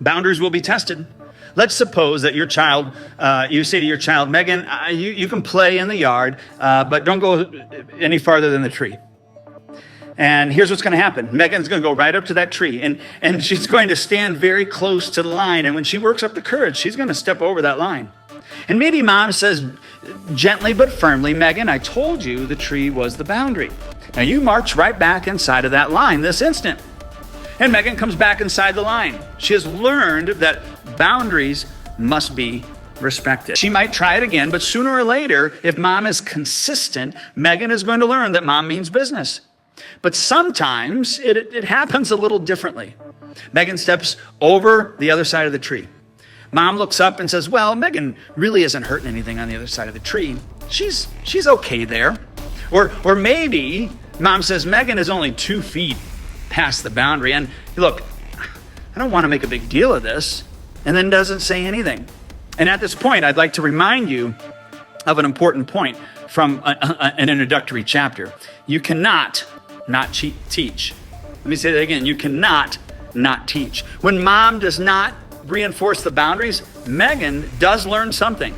Boundaries will be tested. Let's suppose that your child, you say to your child, Megan, you can play in the yard, but don't go any farther than the tree. And here's what's going to happen. Megan's going to go right up to that tree, and she's going to stand very close to the line. And when she works up the courage, she's going to step over that line. And maybe mom says gently but firmly, Megan, I told you the tree was the boundary. Now you march right back inside of that line this instant. And Megan comes back inside the line. She has learned that boundaries must be respected. She might try it again, but sooner or later, if mom is consistent, Megan is going to learn that mom means business. But sometimes it happens a little differently. Megan steps over the other side of the tree. Mom looks up and says, well, Megan really isn't hurting anything on the other side of the tree. She's okay there. Or maybe mom says, Megan is only 2 feet past the boundary. And look, I don't want to make a big deal of this. And then doesn't say anything. And at this point, I'd like to remind you of an important point from an introductory chapter. You cannot not teach. Let me say that again. You cannot not teach. When mom does not reinforce the boundaries, Megan does learn something.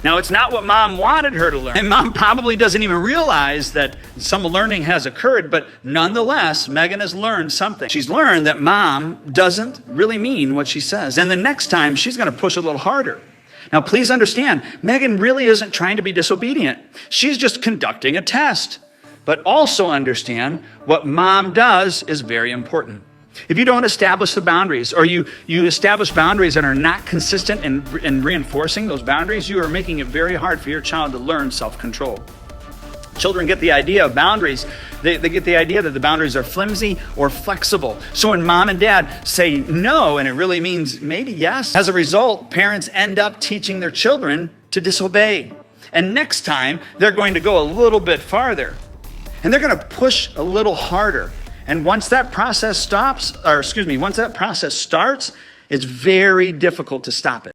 Now, it's not what mom wanted her to learn. And mom probably doesn't even realize that some learning has occurred, but nonetheless, Megan has learned something. She's learned that mom doesn't really mean what she says. And the next time, she's going to push a little harder. Now, please understand, Megan really isn't trying to be disobedient. She's just conducting a test. But also understand what mom does is very important. If you don't establish the boundaries, or you establish boundaries that are not consistent in reinforcing those boundaries, you are making it very hard for your child to learn self-control. Children get the idea of boundaries. They get the idea that the boundaries are flimsy or flexible. So when mom and dad say no, and it really means maybe yes, as a result, parents end up teaching their children to disobey. And next time, they're going to go a little bit farther. And they're going to push a little harder. And once that process starts, it's very difficult to stop it.